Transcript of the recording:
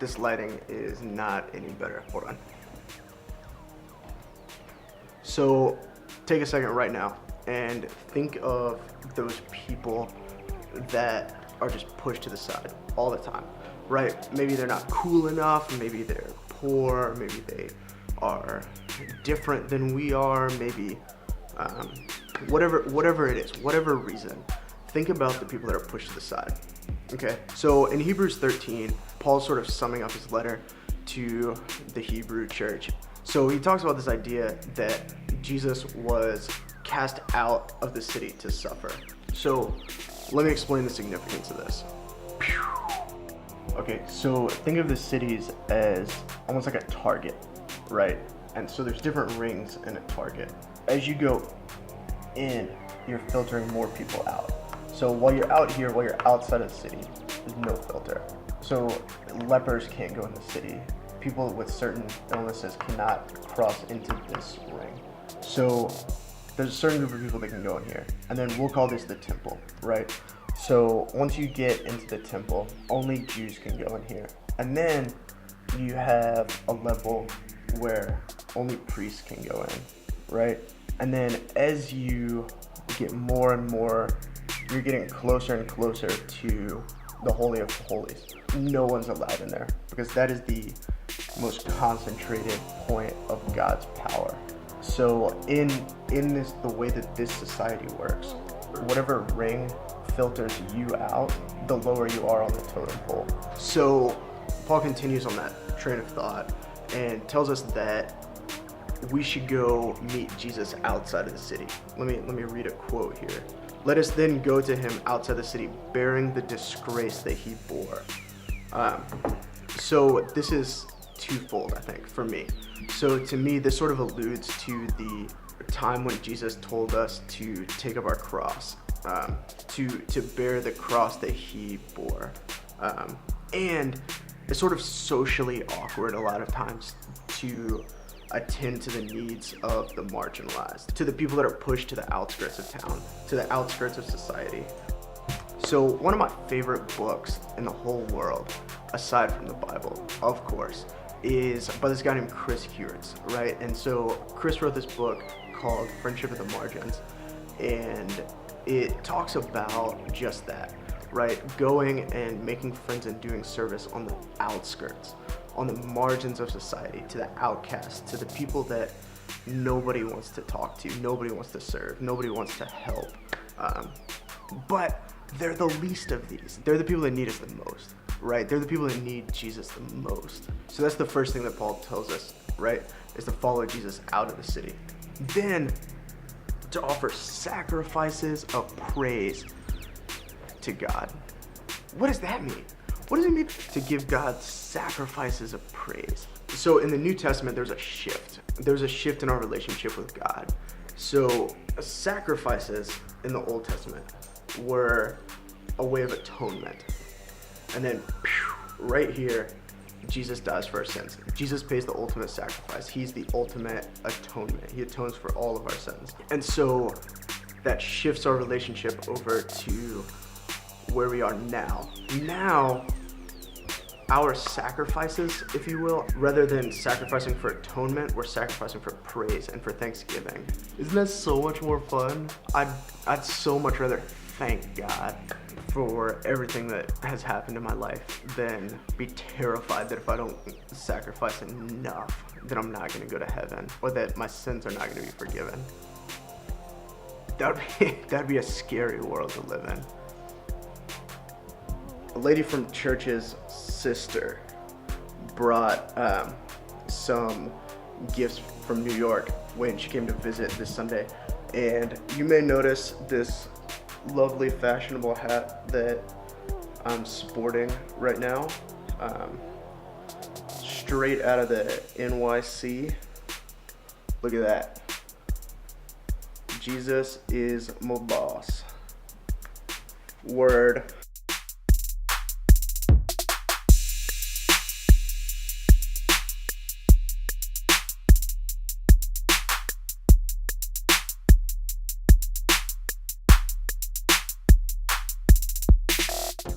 This lighting is not any better. Hold on. So take a second right now and think of those people that are just pushed to the side all the time, right? Maybe they're not cool enough, maybe they're poor, maybe they are different than we are, maybe whatever it is, whatever reason. Think about the people that are pushed to the side. Okay, so in Hebrews 13, Paul's sort of summing up his letter to the Hebrew church. So he talks about this idea that Jesus was cast out of the city to suffer. So let me explain the significance of this. Okay, so think of the cities as almost like a target, right? And so there's different rings in a target. As you go in, you're filtering more people out. So while you're out here, while you're outside of the city, there's no filter. So lepers can't go in the city. People with certain illnesses cannot cross into this ring. So there's a certain group of people that can go in here. And then we'll call this the temple, right? So once you get into the temple, only Jews can go in here. And then you have a level where only priests can go in, right? And then as you get more and more, you're getting closer and closer to the Holy of Holies. No one's allowed in there because that is the most concentrated point of God's power. So in this, the way that this society works, whatever ring filters you out, the lower you are on the totem pole. So Paul continues on that train of thought and tells us that we should go meet Jesus outside of the city. Let me read a quote here. Let us then go to him outside the city, bearing the disgrace that he bore. So this is twofold, I think, for me. So to me, this sort of alludes to the time when Jesus told us to take up our cross, to bear the cross that he bore. And it's sort of socially awkward a lot of times to attend to the needs of the marginalized, to the people that are pushed to the outskirts of town, to the outskirts of society. So one of my favorite books in the whole world, aside from the Bible, of course, is by this guy named Chris Hewitz, right? And so Chris wrote this book called Friendship at the Margins, and it talks about just that, right? Going and making friends and doing service on the outskirts, on the margins of society, to the outcasts, to the people that nobody wants to talk to, nobody wants to serve, nobody wants to help. But they're the least of these. They're the people that need us the most, right? They're the people that need Jesus the most. So that's the first thing that Paul tells us, right? Is to follow Jesus out of the city. Then to offer sacrifices of praise to God. What does that mean? What does it mean to give God sacrifices of praise? So in the New Testament, there's a shift. There's a shift in our relationship with God. So sacrifices in the Old Testament were a way of atonement. And then right here, Jesus dies for our sins. Jesus pays the ultimate sacrifice. He's the ultimate atonement. He atones for all of our sins. And so that shifts our relationship over to where we are now. Now, our sacrifices, if you will, rather than sacrificing for atonement, we're sacrificing for praise and for thanksgiving. Isn't that so much more fun? I'd so much rather thank God for everything that has happened in my life than be terrified that if I don't sacrifice enough, that I'm not gonna go to heaven, or that my sins are not gonna be forgiven. That'd be a scary world to live in. A lady from church's sister brought some gifts from New York when she came to visit this Sunday, and you may notice this lovely fashionable hat that I'm sporting right now, straight out of the NYC. Look at that. Jesus is my boss. Word.